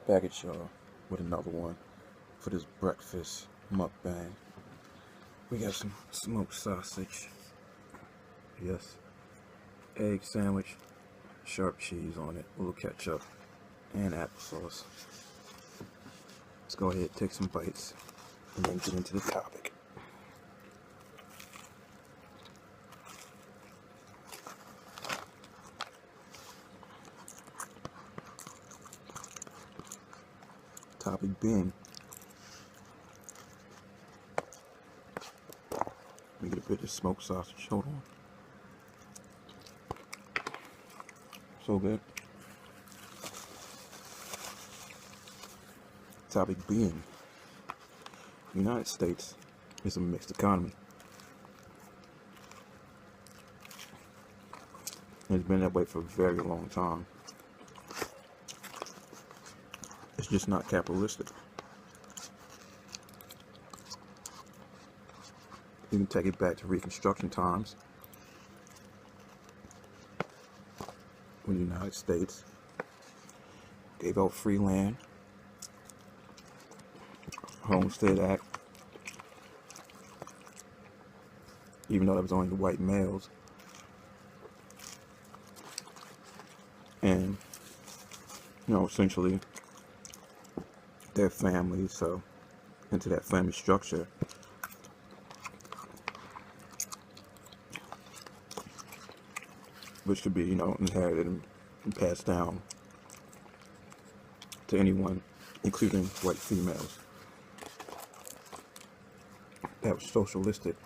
Back at y'all with another one for this breakfast mukbang. We got some smoked sausage, yes, egg sandwich, sharp cheese on it, a little ketchup, and applesauce. Let's go ahead and take some bites and then get into the topic. Topic being, let me get a bit of smoked sausage. Hold on. So good. Topic being, the United States is a mixed economy. It's been that way for a very long time. It's just not capitalistic. You can take it back to Reconstruction times, when the United States gave out free land, Homestead Act, even though that was only the white males, and essentially their families, so into that family structure, which could be inherited and passed down to anyone, including white females. That was socialistic.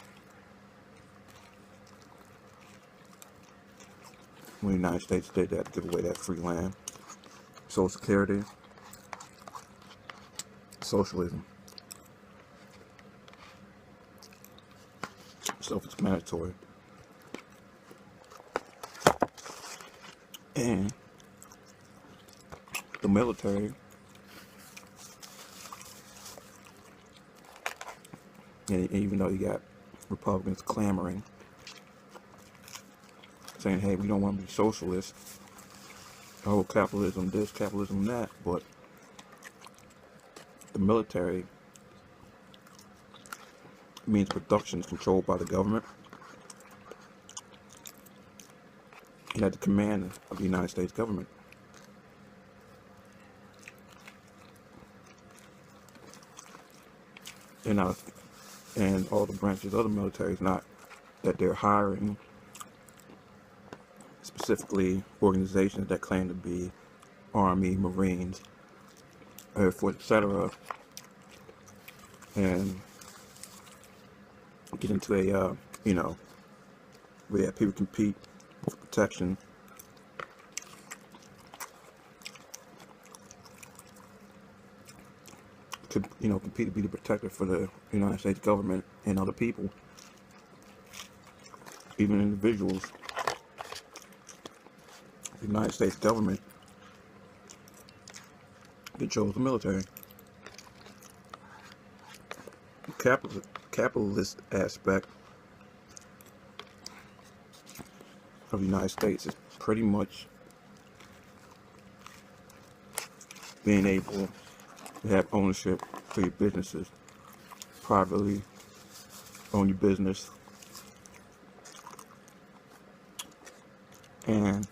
When the United States did that, to give away that free land, Social Security, socialism, self-explanatory. And the military, and even though you got Republicans clamoring, saying, hey, we don't want to be socialist, oh, capitalism this, capitalism that, but the military means production is controlled by the government and at the command of the United States government. And all the branches of the military, is not that they're hiring specifically organizations that claim to be Army, Marines, Air Force, etc., and get into a where people compete for protection, to compete to be the protector for the United States government and other people, even individuals. The United States government controls the military. The capitalist aspect of the United States is pretty much being able to have ownership for your businesses, privately own your business, and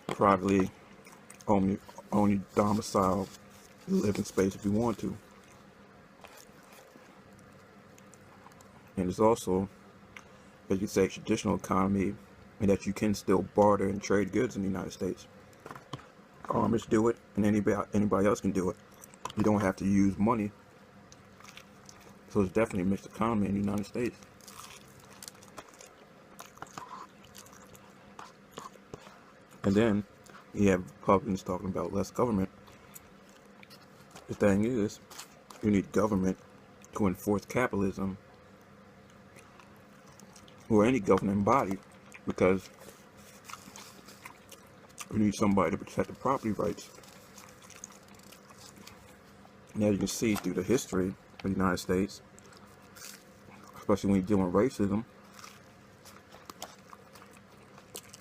privately own your domicile, your living space if you want to. And it's also, as you say, a traditional economy, and that you can still barter and trade goods in the United States. Farmers do it, and anybody else can do it. You don't have to use money. So it's definitely a mixed economy in the United States. And then you have Republicans talking about less government. The thing is, you need government to enforce capitalism, or any governing body, because we need somebody to protect the property rights. Now you can see through the history of the United States, especially when you're dealing with racism,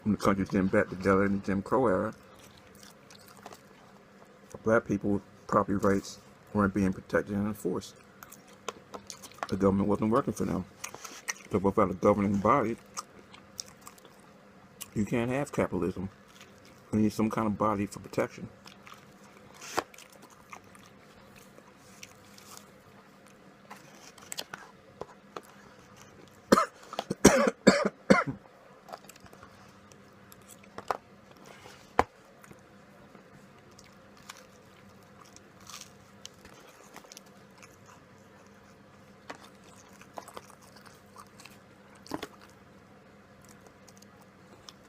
when the country's getting back together in the Jim Crow era, black people's property rights weren't being protected and enforced. The government wasn't working for them. So without a governing body, you can't have capitalism. You need some kind of body for protection.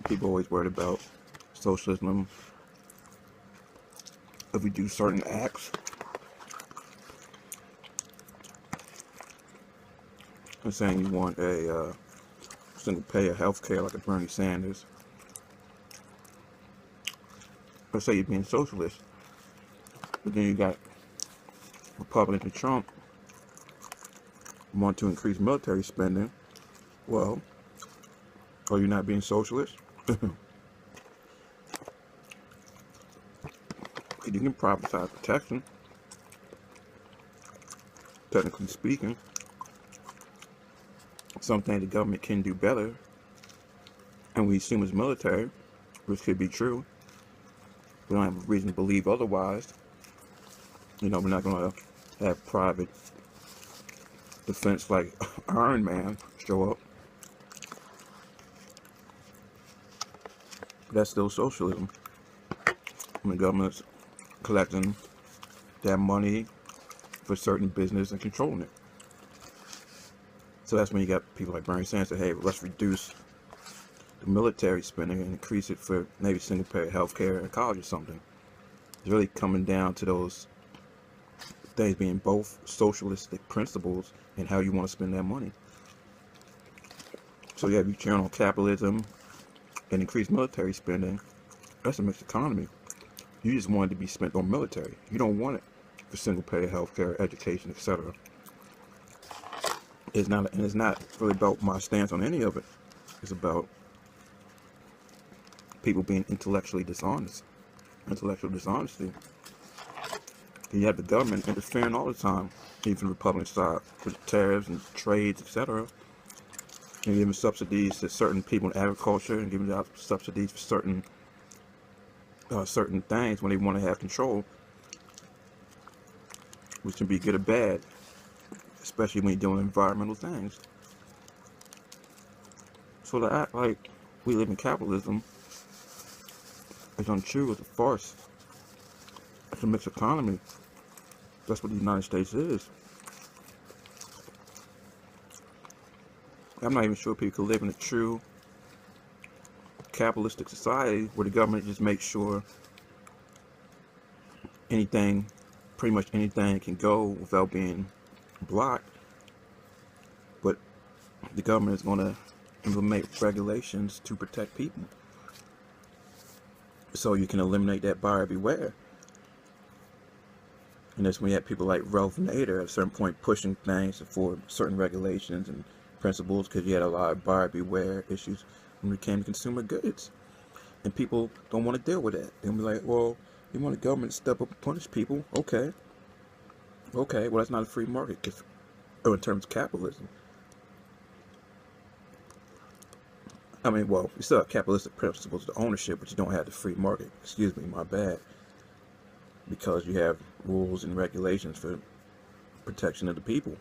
People always worried about socialism. If we do certain acts, and saying you want a single payer health care like a Bernie Sanders, let's say you're being socialist, but then you got Republicans and Trump want to increase military spending. Well, are you not being socialist? You can privatize protection, technically speaking. Something the government can do better, and we assume it's military, which could be true. We don't have a reason to believe otherwise. You know, we're not going to have private defense like Iron Man show up. That's still socialism. When the government's collecting that money for certain business and controlling it. So that's when you got people like Bernie Sanders say, hey, let's reduce the military spending and increase it for maybe single payer health care and college or something. It's really coming down to those things being both socialistic principles and how you want to spend that money. So yeah, if you turn on capitalism and increase military spending, that's a mixed economy. You just want it to be spent on military. You don't want it for single payer healthcare, education, etc. It's not really about my stance on any of it. It's about people being intellectually dishonest. Intellectual dishonesty. You have the government interfering all the time, even the Republican side, with tariffs and trades, etc. And giving subsidies to certain people in agriculture and giving out subsidies for certain things when they want to have control, which can be good or bad, especially when you're doing environmental things. So to act like we live in capitalism is untrue. It's a farce. It's a mixed economy. That's what the United States is. I'm not even sure people could live in a true capitalistic society where the government just makes sure anything, pretty much anything can go without being blocked. But the government is going to implement regulations to protect people. So you can eliminate that buyer beware. And that's when you have people like Ralph Nader at a certain point pushing things for certain regulations and principles, because you had a lot of buyer beware issues when it came to consumer goods. And people don't want to deal with that. They'll be like, well, you want the government to step up and punish people? Okay. Okay, well, that's not a free market in terms of capitalism. I mean, well, you still have capitalistic principles of ownership, but you don't have the free market. Excuse me, my bad. Because you have rules and regulations for protection of the people.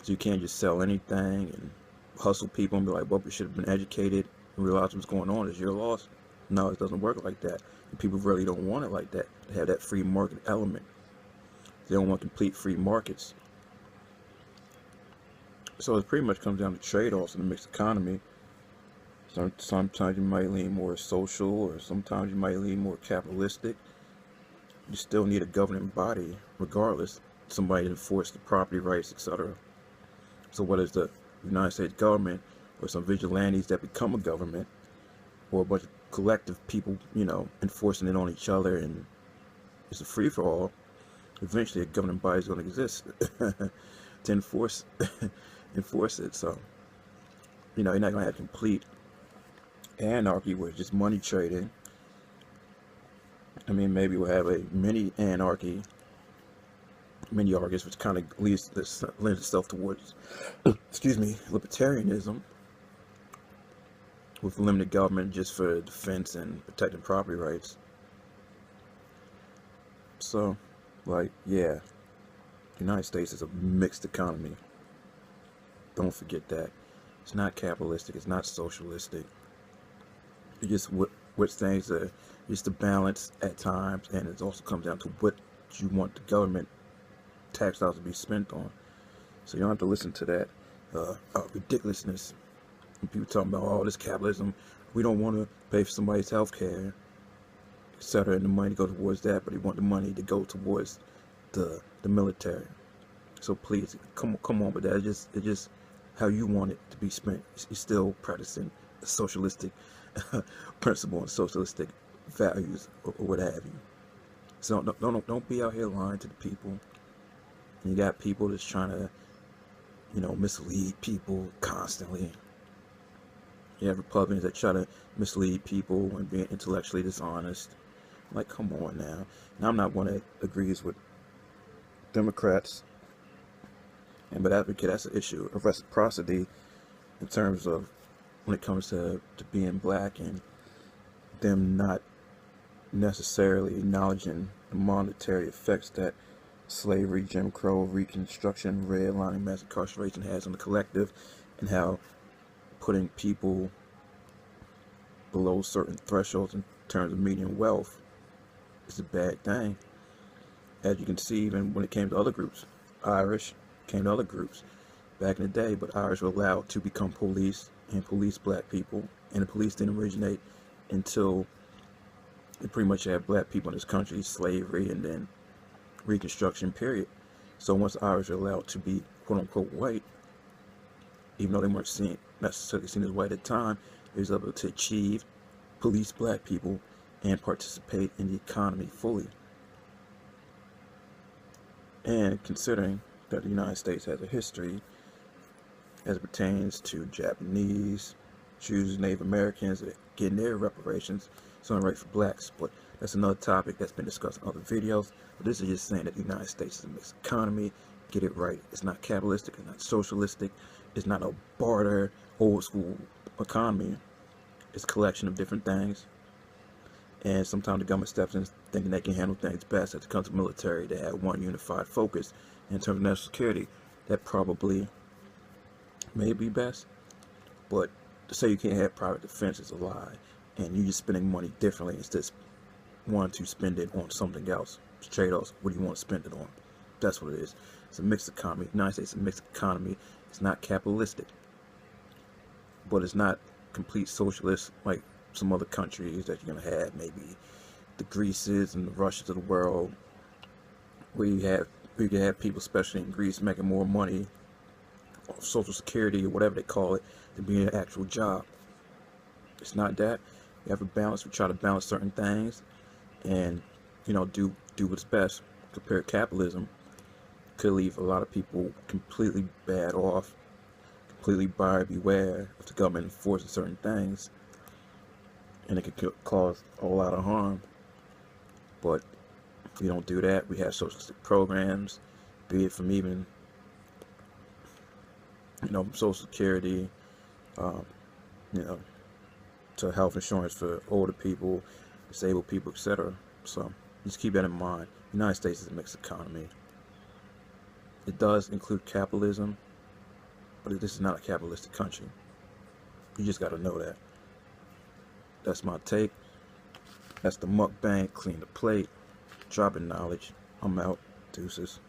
So you can't just sell anything and hustle people and be like, well, we should have been educated and realize what's going on. It's your loss. No, it doesn't work like that. And people really don't want it like that. They have that free market element. They don't want complete free markets. So it pretty much comes down to trade-offs in the mixed economy. Sometimes you might lean more social, or sometimes you might lean more capitalistic. You still need a governing body, regardless. Somebody to enforce the property rights, etc. So what is the United States government, or some vigilantes that become a government, or a bunch of collective people, you know, enforcing it on each other, and it's a free-for-all. Eventually a governing body is going to exist to enforce it. So, you know, you're not going to have complete anarchy where it's just money trading, I mean, maybe we'll have a mini anarchy, mini anarchy, which kind of lends itself towards, excuse me, libertarianism, with limited government just for defense and protecting property rights. So, like, yeah, the United States is a mixed economy. Don't forget that. It's not capitalistic. It's not socialistic. It just which things are just a balance at times, and it also comes down to what you want the government tax dollars to be spent on. So you don't have to listen to that ridiculousness. When people talking about all this capitalism, we don't want to pay for somebody's health care, etc., and the money to go towards that, but they want the money to go towards the military. So please, come on with that. It's just how you want it to be spent. You're still practicing a socialistic principle and socialistic values, or what have you. So don't be out here lying to the people. And you got people that's trying to, mislead people constantly. You have Republicans that try to mislead people and be intellectually dishonest. Like, come on now. Now, I'm not one that agrees with Democrats, but advocate that's an issue of reciprocity in terms of when it comes to being black, and them not necessarily acknowledging the monetary effects that slavery, Jim Crow, Reconstruction, redlining, mass incarceration has on the collective, and how putting people below certain thresholds in terms of median wealth is a bad thing. As you can see, even when it came to other groups, Irish came to other groups back in the day, but Irish were allowed to become police and police black people, and the police didn't originate until they pretty much had black people in this country, slavery, and then Reconstruction period. So once the Irish were allowed to be quote-unquote white, even though they weren't necessarily seen as white at the time, they was able to achieve police black people and participate in the economy fully. And considering that the United States has a history as it pertains to Japanese, Jews, Native Americans getting their reparations, it's only right for blacks, but that's another topic that's been discussed in other videos. But this is just saying that the United States is a mixed economy. Get it right. It's not capitalistic, it's not socialistic, it's not a barter, old school economy. It's a collection of different things. And sometimes the government steps in thinking they can handle things best. As it comes to military, they have one unified focus. In terms of national security, that probably may be best. But to say you can't have private defense is a lie. And you're just spending money differently instead of wanting to spend it on something else. It's trade-offs. What do you want to spend it on? That's what it is. It's a mixed economy. The United States is a mixed economy. It's not capitalistic. But it's not complete socialist like some other countries that you're going to have, maybe the Greeces and the Russias of the world, where you can have people, especially in Greece, making more money off Social Security or whatever they call it than being an actual job. It's not that. We have a balance. We try to balance certain things, and do what's best. Compared to capitalism, could leave a lot of people completely bad off, completely buyer beware if the government enforces certain things, and it could cause a lot of harm. But if we don't do that, we have socialistic programs, be it from even Social Security, to health insurance for older people, disabled people, etc. So just keep that in mind. The United States is a mixed economy. It does include capitalism, but this is not a capitalistic country. You just got to know that. That's my take. That's the mukbang. Clean the plate. Dropping knowledge. I'm out. Deuces.